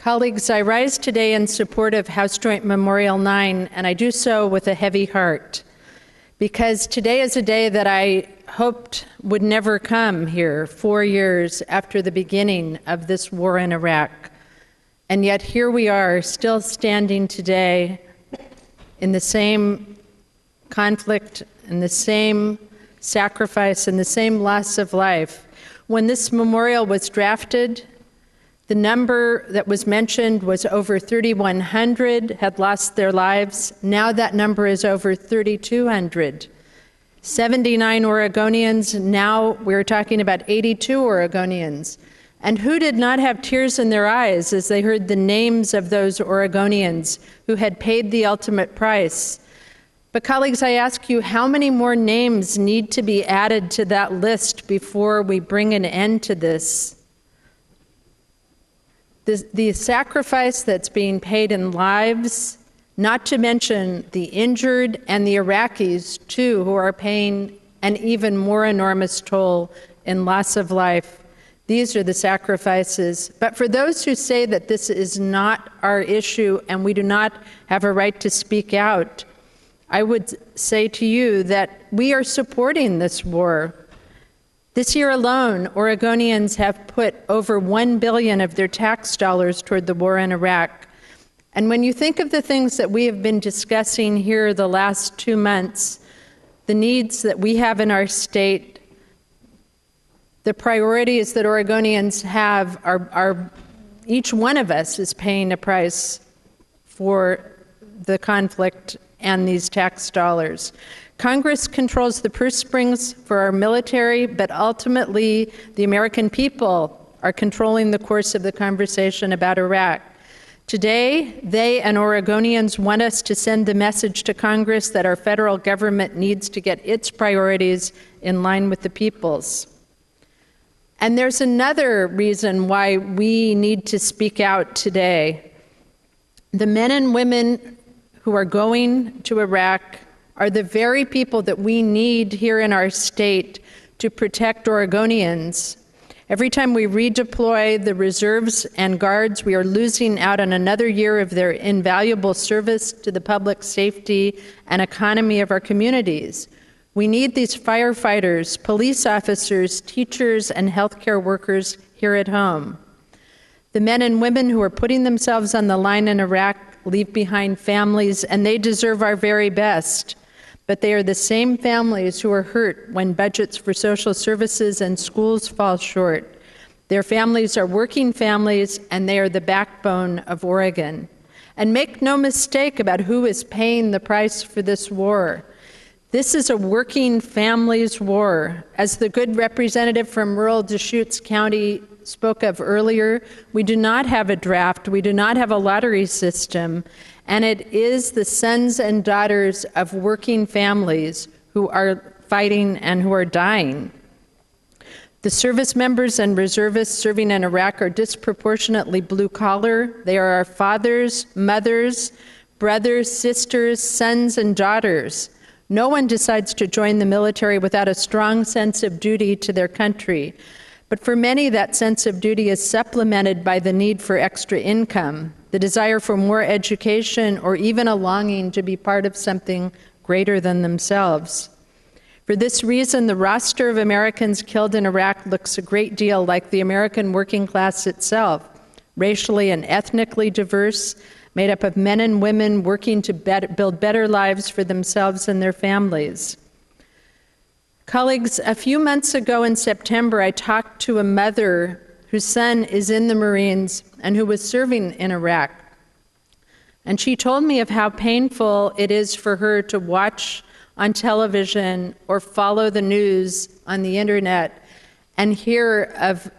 Colleagues, I rise today in support of House Joint Memorial 9, and I do so with a heavy heart, because today is a day that I hoped would never come here 4 years after the beginning of this war in Iraq. And yet here we are, still standing today in the same conflict, in the same sacrifice, in the same loss of life. When this memorial was drafted, the number that was mentioned was over 3,100 had lost their lives. Now that number is over 3,200. 79 Oregonians, now we're talking about 82 Oregonians. And who did not have tears in their eyes as they heard the names of those Oregonians who had paid the ultimate price? But colleagues, I ask you, how many more names need to be added to that list before we bring an end to this? The sacrifice that's being paid in lives, not to mention the injured and the Iraqis, too, who are paying an even more enormous toll in loss of life. These are the sacrifices. But for those who say that this is not our issue and we do not have a right to speak out, I would say to you that we are supporting this war. This year alone, Oregonians have put over $1 billion of their tax dollars toward the war in Iraq. And when you think of the things that we have been discussing here the last 2 months, the needs that we have in our state, the priorities that Oregonians have are each one of us is paying a price for the conflict and these tax dollars. Congress controls the purse strings for our military, but ultimately the American people are controlling the course of the conversation about Iraq. Today, they and Oregonians want us to send the message to Congress that our federal government needs to get its priorities in line with the people's. And there's another reason why we need to speak out today. The men and women who are going to Iraq are the very people that we need here in our state to protect Oregonians. Every time we redeploy the reserves and guards, we are losing out on another year of their invaluable service to the public safety and economy of our communities. We need these firefighters, police officers, teachers, and healthcare workers here at home. The men and women who are putting themselves on the line in Iraq leave behind families, and they deserve our very best. But they are the same families who are hurt when budgets for social services and schools fall short. Their families are working families, and they are the backbone of Oregon. And make no mistake about who is paying the price for this war. This is a working families' war. As the good representative from rural Deschutes County spoke of earlier, we do not have a draft, we do not have a lottery system, and it is the sons and daughters of working families who are fighting and who are dying. The service members and reservists serving in Iraq are disproportionately blue collar. They are our fathers, mothers, brothers, sisters, sons, and daughters. No one decides to join the military without a strong sense of duty to their country. But for many, that sense of duty is supplemented by the need for extra income, the desire for more education, or even a longing to be part of something greater than themselves. For this reason, the roster of Americans killed in Iraq looks a great deal like the American working class itself, racially and ethnically diverse, made up of men and women working to build better lives for themselves and their families. Colleagues, a few months ago in September, I talked to a mother whose son is in the Marines and who was serving in Iraq. And she told me of how painful it is for her to watch on television or follow the news on the internet and hear of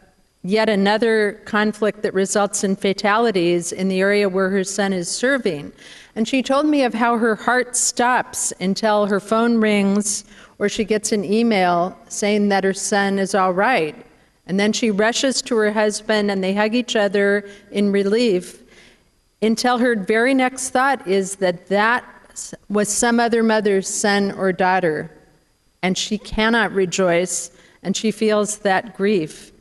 yet another conflict that results in fatalities in the area where her son is serving. And she told me of how her heart stops until her phone rings or she gets an email saying that her son is all right. And then she rushes to her husband and they hug each other in relief until her very next thought is that that was some other mother's son or daughter. And she cannot rejoice, and she feels that grief.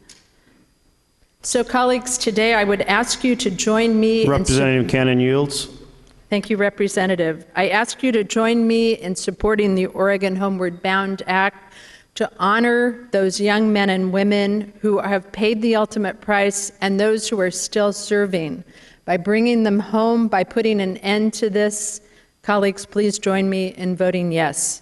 So colleagues, today I would ask you to join me Representative Cannon yields. Thank you, Representative. I ask you to join me in supporting the Oregon Homeward Bound Act to honor those young men and women who have paid the ultimate price and those who are still serving by bringing them home, by putting an end to this. Colleagues, please join me in voting yes.